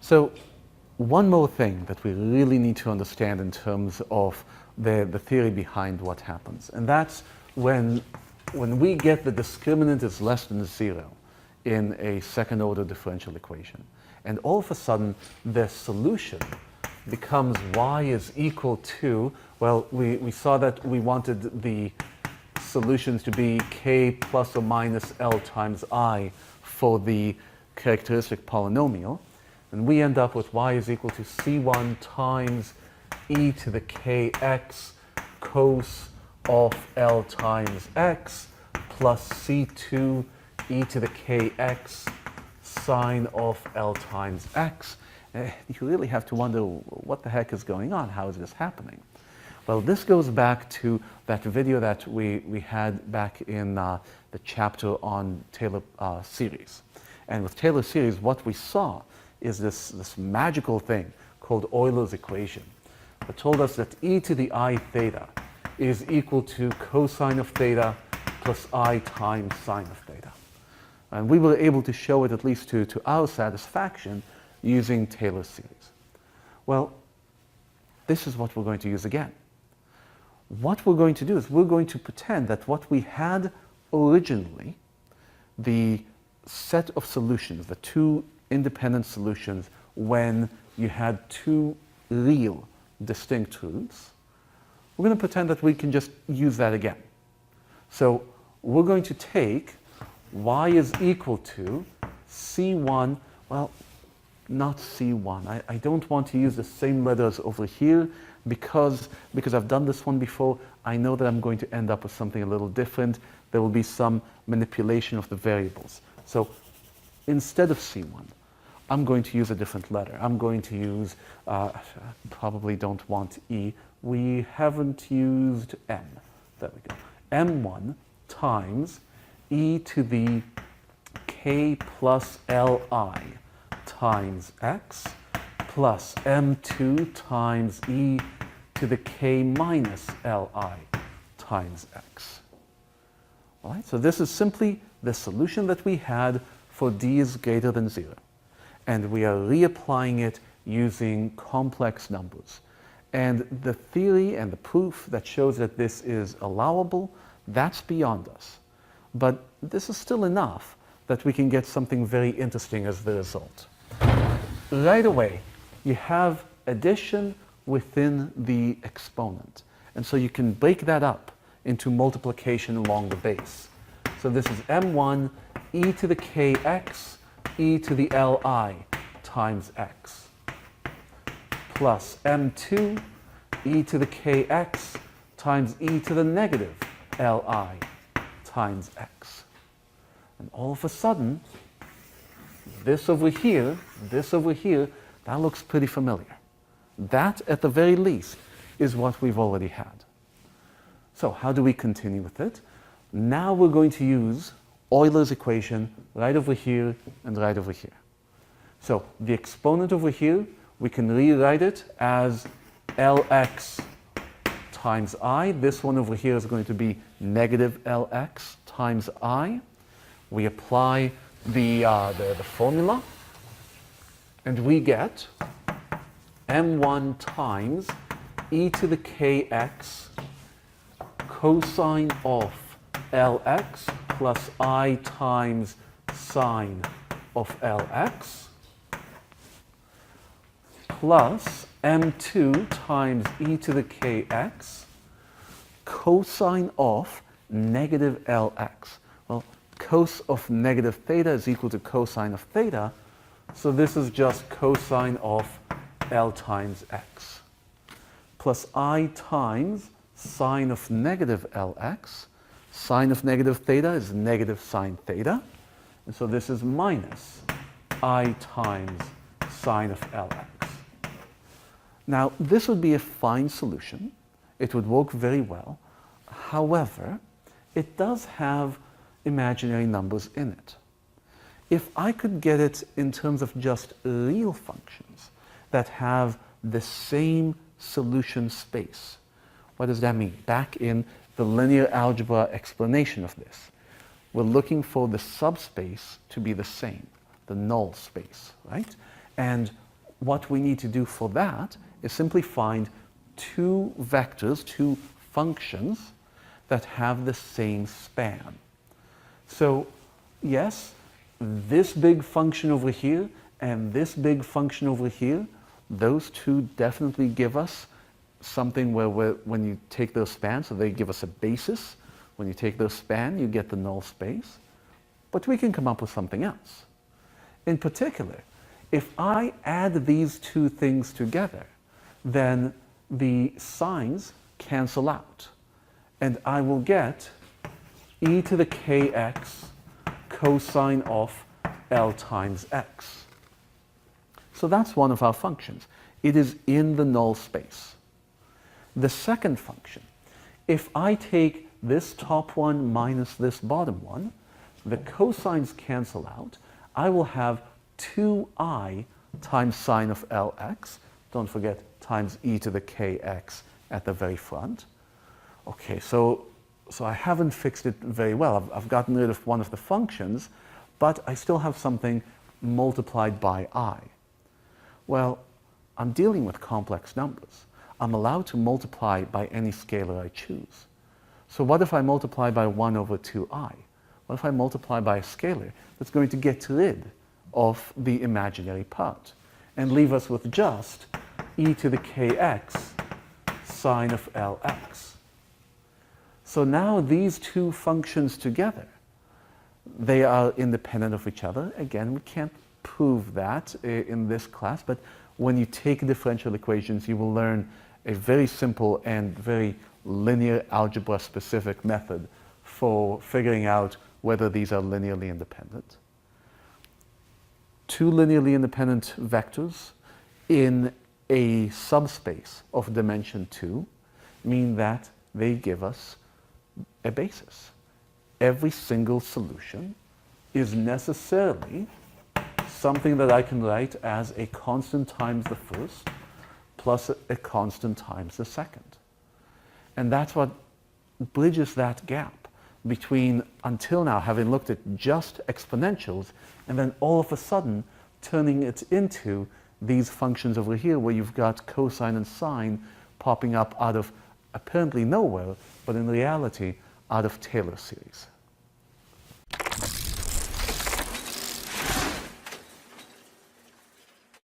So one more thing that we really need to understand in terms of the theory behind what happens, and that's when we get the discriminant is less than 0 in a second order differential equation, and all of a sudden the solution becomes y is equal to, well, we saw that we wanted the solutions to be k plus or minus L times I for the characteristic polynomial, and we end up with y is equal to c1 times e to the kx cos of L times x plus c2 e to the kx sine of L times x. You really have to wonder what the heck is going on, how is this happening? Well, this goes back to that video that we had back in the chapter on Taylor series. And with Taylor series, what we saw is this magical thing called Euler's equation that told us that e to the I theta is equal to cosine of theta plus I times sine of theta. And we were able to show it, at least to our satisfaction, using Taylor series. Well, this is what we're going to use again. What we're going to do is we're going to pretend that what we had originally, the set of solutions, the two independent solutions when you had two real distinct roots, we're going to pretend that we can just use that again. So we're going to take y is equal to c1, well, not c1. I don't want to use the same letters over here because I've done this one before. I know that I'm going to end up with something a little different. There will be some manipulation of the variables. So instead of c1, I'm going to use a different letter. I'm going to use, probably don't want e. We haven't used m. There we go. m1 times e to the k plus li times x plus m2 times e to the k minus li times x. All right, so this is simply the solution that we had for d is greater than 0. And we are reapplying it using complex numbers. And the theory and the proof that shows that this is allowable, that's beyond us. But this is still enough that we can get something very interesting as the result. Right away, you have addition within the exponent. And so you can break that up into multiplication along the base. So this is m1 e to the kx e to the li times x plus m2 e to the kx times e to the negative li times x. And all of a sudden, this over here, that looks pretty familiar. That, at the very least, is what we've already had. So how do we continue with it? Now we're going to use Euler's equation right over here and right over here. So the exponent over here, we can rewrite it as Lx times I. This one over here is going to be negative Lx times I. We apply the formula, and we get m1 times e to the kx cosine of Lx plus I times sine of Lx plus m2 times e to the kx cosine of negative Lx. Well, cos of negative theta is equal to cosine of theta, so this is just cosine of L times x plus I times sine of negative Lx. Sine of negative theta is negative sine theta, and so this is minus I times sine of Lx. Now, this would be a fine solution. It would work very well. However, it does have imaginary numbers in it. If I could get it in terms of just real functions that have the same solution space, what does that mean? Back in the linear algebra explanation of this, we're looking for the subspace to be the same, the null space, right? And what we need to do for that is simply find two vectors, two functions that have the same span. So yes, this big function over here and this big function over here, those two definitely give us something where when you take their span, so they give us a basis. When you take their span, you get the null space. But we can come up with something else. In particular, if I add these two things together, then the signs cancel out. And I will get e to the kx cosine of L times x. So that's one of our functions. It is in the null space. The second function, if I take this top one minus this bottom one, the cosines cancel out. I will have 2i times sine of Lx, don't forget times e to the kx at the very front. Okay, so I haven't fixed it very well. I've gotten rid of one of the functions, but I still have something multiplied by I. Well, I'm dealing with complex numbers. I'm allowed to multiply by any scalar I choose. So what if I multiply by 1 over 2i? What if I multiply by a scalar that's going to get rid of the imaginary part and leave us with just e to the kx sine of Lx? So now these two functions together, they are independent of each other. Again, we can't prove that in this class, but when you take differential equations, you will learn a very simple and very linear algebra specific method for figuring out whether these are linearly independent. Two linearly independent vectors in a subspace of dimension 2 mean that they give us a basis. Every single solution is necessarily something that I can write as a constant times the first plus a constant times the second. And that's what bridges that gap between, until now, having looked at just exponentials and then all of a sudden turning it into these functions over here where you've got cosine and sine popping up out of apparently nowhere, but in reality out of Taylor series.